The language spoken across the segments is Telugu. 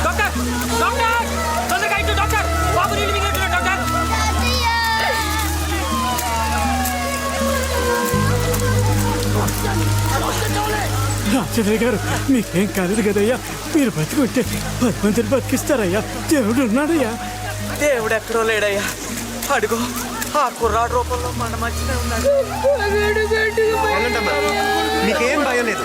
డాక్టర్ తొందరగా ఇటు డాక్టర్ బాబు నీళ్ళు మింగేస్తున్నాడు డాక్టర్. రాజేంద్ర గారు మీకేం కాలేదు కదయ్యా, మీరు బతికుంటే 10 మందిని బతికిస్తారయ్యా, దేవుడు ఉన్నాడయ్యా. దేవుడు ఎక్కడో లేడయ్యా, అడుగు ఆ కుర్రాడు రూపంలో మన మధ్యనే ఉన్నాడు. మీకేం భయం లేదు,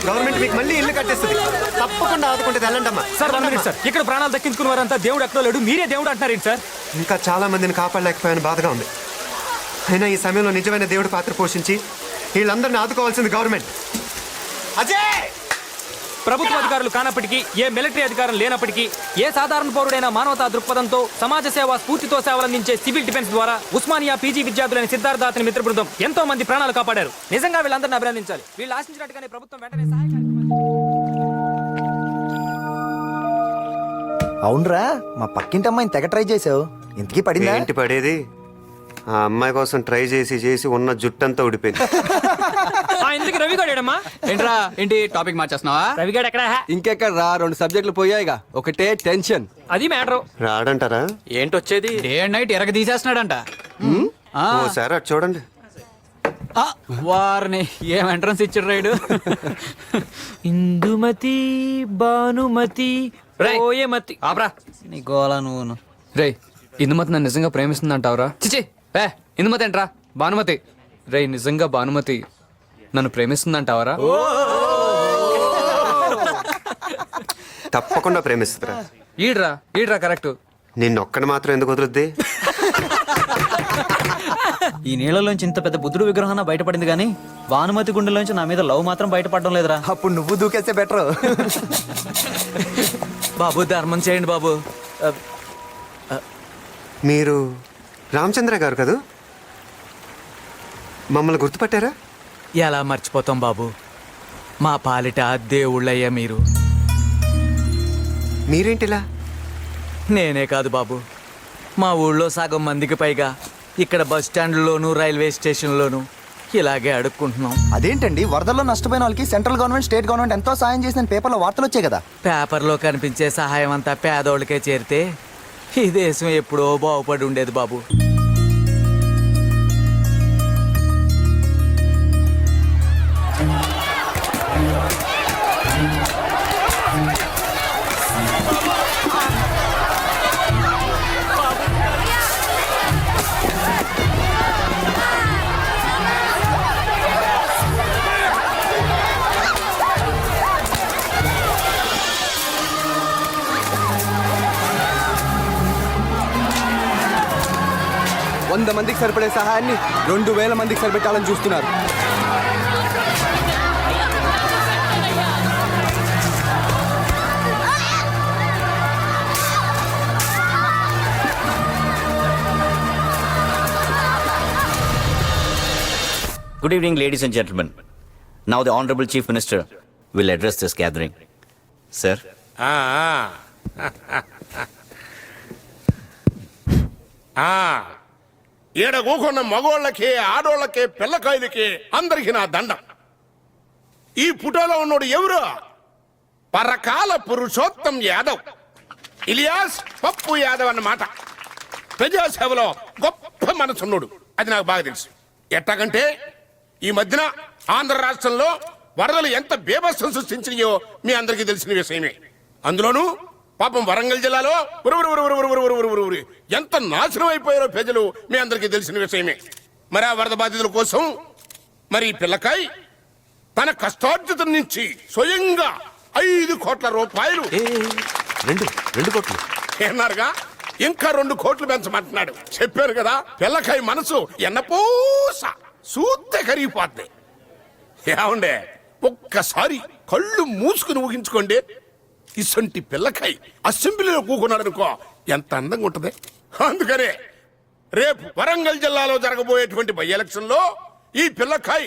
గవర్నమెంట్ మీకు మళ్ళీ ఇల్లు కట్టేస్తుంది, తప్పకుండా ఆదుకుంటే వెళ్ళండమ్మా. సార్ సార్ ఇక్కడ ప్రాణాలు దక్కించుకున్న వారంతా దేవుడు ఎక్కడో లేడు, మీరే దేవుడు అంటున్నారేంటి సార్? ఇంకా చాలా మందిని కాపాడలేకపోయాను, బాధగా ఉంది. అయినా ఈ సమయంలో నిజమైన దేవుడి పాత్ర పోషించి వీళ్ళందరినీ ఆదుకోవాల్సింది గవర్నమెంట్. అజయ్! ప్రభుత్వ అధికారులు కానప్పటికీ, ఏ మిలిటరీ అధికారం లేనప్పటికీ, ఏ సాధారణ పౌరుడైన మానవతా దృక్పథంతో సమాజ సేవ స్ఫూర్తితో సేవలందించే సివిల్ డిఫెన్స్ ద్వారా ఉస్మానియా పీజీ విద్యార్థులైన సిద్ధార్థ అతని మిత్ర బృందం ఎంతో మంది ప్రాణాలు కాపాడారు. నిజంగా వీళ్ళందరినీ అభినందించాలి. వీళ్ళు ఆశించినట్టుగానే ప్రభుత్వం వెంటనే సహాయ అవునరా, మా పక్కింటి అమ్మాయిని తెగ ట్రై చేసావు, ఇంతకీ పడిందా? ఏంటి పడేది? ఆ అమ్మాయి కోసం ట్రై చేసి ఉన్న జుట్టంతా ఊడిపోయింది. ఎందుకు రవిగాడేడమ్మా? ఏంట్రా ఏంటి టాపిక్ మార్చేస్తున్నావా? రవిగాడు ఎక్కడ? ఇంకెక్కడ రా, 2 సబ్జెక్టులు పోయాయిగా, ఒకటే టెన్షన్. అది మ్యాటర్. రాడంటారా? ఏంటొచ్చేది? డే అండ్ నైట్ ఎరగ తీసేస్తున్నాడంట. ఓసారి అటు చూడండి. వారిని ఏం ఎంట్రన్స్ ఇచ్చాడు రైడు. ఇందుమతి భానుమతి ఓయమతి. ఆపరా నీ గోలా నువ్వును. రే, ఇందుమతి నన్ను నిజంగా ప్రేమిస్తుందంటావురా? చిచి ఏ ఇందుమతి ఏంట్రా, భానుమతి. రే, నిజంగా భానుమతి నన్ను ప్రేమిస్తుందంటావరా? తప్పకుండా ప్రేమిస్తుందిరా. ఈడ్రా కరెక్ట్. నిన్నొక్కని మాత్రం ఎందుకు వదులుద్ది? ఈ నీళ్ళలోంచి ఇంత పెద్ద బుద్ధుడు విగ్రహం బయటపడింది కానీ భానుమతి గుండెలోంచి నా మీద లవ్ మాత్రం బయటపడడం లేదురా. అప్పుడు నువ్వు దూకేస్తే బెటర్. బాబు ధర్మం చేయండి బాబు. మీరు రామచంద్ర గారు కదూ? మమ్మల్ని గుర్తుపట్టారా? ఎలా మర్చిపోతాం బాబు, మా పాలిట దేవుళ్ళయ్యా మీరు. మీరేంటిలా? నేనే కాదు బాబు, మా ఊళ్ళో సగం మందికి పైగా ఇక్కడ బస్ స్టాండ్లోను రైల్వే స్టేషన్లోను ఇలాగే అడుక్కుంటున్నాం. అదేంటండి, వరదల్లో నష్టపోయిన వాళ్ళకి సెంట్రల్ గవర్నమెంట్, స్టేట్ గవర్నమెంట్ ఎంతో సాయం చేసిన పేపర్లో వార్తలు వచ్చాయి కదా. పేపర్లో కనిపించే సహాయం అంతా పేదోళ్ళకే చేరితే ఈ దేశం ఎప్పుడో బాగుపడి ఉండేది బాబు. వంద మందికి సరిపడే సహాయాన్ని 2000 మందికి సరిపెట్టాలని చూస్తున్నారు. Good evening, ladies and gentlemen. Now the Honorable Chief Minister will address this gathering. Sir. ఈడ కూకున్న మగోళ్ళకి, ఆడోళ్ళకి, పిల్లకాయలకి అందరికి నా దండం. ఈ ఫోటోలో ఉన్నోడు ఎవరు? పరకాల పురుషోత్తం యాదవ్, ఇలియాస్ పప్పు యాదవ్ అన్నమాట. ప్రజాసేవలో గొప్ప మనసున్నోడు, అది నాకు బాగా తెలుసు. ఎట్టాగంటే ఈ మధ్యన ఆంధ్ర రాష్ట్రంలో వరదలు ఎంత బీభత్సం సృష్టించినాయో మీ అందరికీ తెలిసిన విషయమే. అందులోనూ పాపం వరంగల్ జిల్లాలో ఎంత నాశనం అయిపోయారో ప్రజలు మీ అందరికీ తెలిసిన విషయమే. మరి ఆ వరద బాధితుల కోసం మరి పిల్లకాయ్ తన కష్టార్జితం నుంచి స్వయంగా 5 కోట్ల రూపాయలు, 2 కోట్లు ఏన్నారుగా, ఇంకా 2 కోట్లు పెంచమంటున్నాడు. చెప్పారు కదా, పిల్లకాయ మనసు ఎన్నపూస సూత్తే కరిగిపోద్ది. ఏమండే, ఒక్కసారి కళ్ళు మూసుకుని ఊహించుకోండి, ఇసంటి పిల్లకాయ అసెంబ్లీలో కూకున్నాడు అనుకో, ఎంత అందంగా ఉంటది. అందుకనే రేపు వరంగల్ జిల్లాలో జరగబోయేటువంటి బై ఎలక్షన్ లో ఈ పిల్లకాయ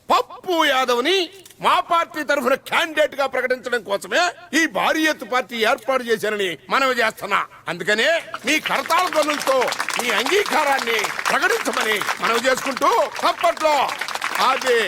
పప్పు యాదవ్ని మా పార్టీ తరఫున క్యాండిడేట్ గా ప్రకటించడం కోసమే ఈ భారీ ఎత్తు పార్టీ ఏర్పాటు చేశారని మనవి చేస్తున్నా. అందుకనే మీ కరతాళ ధ్వనులతో మీ అంగీకారాన్ని ప్రకటించమని మనవి చేసుకుంటూ తప్పట్లో అదే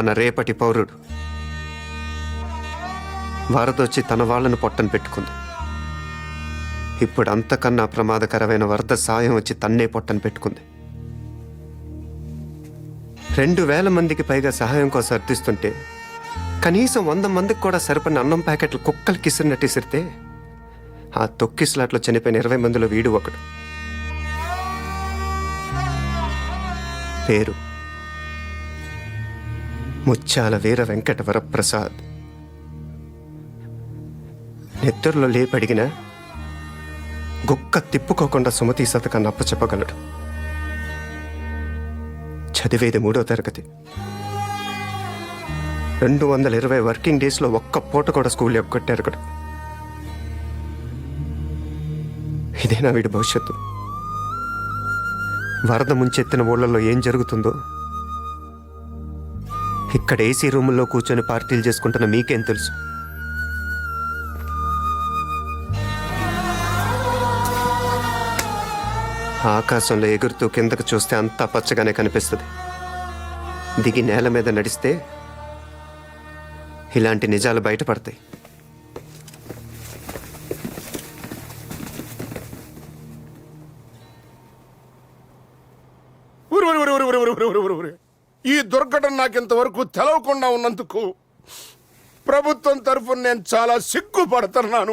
మన రేపటి పౌరుడు. వరదొచ్చి తన వాళ్ళను పొట్టను పెట్టుకుంది. ఇప్పుడు అంతకన్నా ప్రమాదకరమైన వరద సాయం వచ్చి తన్నే పొట్టను పెట్టుకుంది. 2,000 మందికి పైగా సహాయం కోసం అర్థిస్తుంటే కనీసం 100 మందికి కూడా సరిపడిన అన్నం ప్యాకెట్లు కుక్కలకి ఇసిరినట్టు ఇసిరితే ఆ తొక్కిస్లాట్లో చనిపోయిన 20 మందిలో వీడు ఒకడు. పేరు ముత్యాల వీర వెంకట వరప్రసాద్. నిద్రలో లేపడిగినా గుక్క తిప్పుకోకుండా సుమతి శతకాన్ని అప్పచెప్పగలడు. చదివేది 3వ తరగతి. 220 వర్కింగ్ డేస్లో ఒక్క పూట కూడా స్కూల్ ఎగ్గొట్టారు కూడా. ఇదేనా వీడి భవిష్యత్తు? వరద ముంచెత్తిన ఊళ్ళల్లో ఏం జరుగుతుందో ఇక్కడ ఏసీ రూముల్లో కూర్చొని పార్టీలు చేసుకుంటున్న మీకేం తెలుసు? ఆకాశంలో ఎగురుతూ కిందకు చూస్తే అంతా పచ్చగానే కనిపిస్తుంది. దిగి నేల మీద నడిస్తే ఇలాంటి నిజాలు బయటపడతాయి. ఈ దుర్ఘటన నాకింతవరకు తెలవకుండా ఉన్నందుకు ప్రభుత్వం తరఫున నేను చాలా సిగ్గుపడుతున్నాను.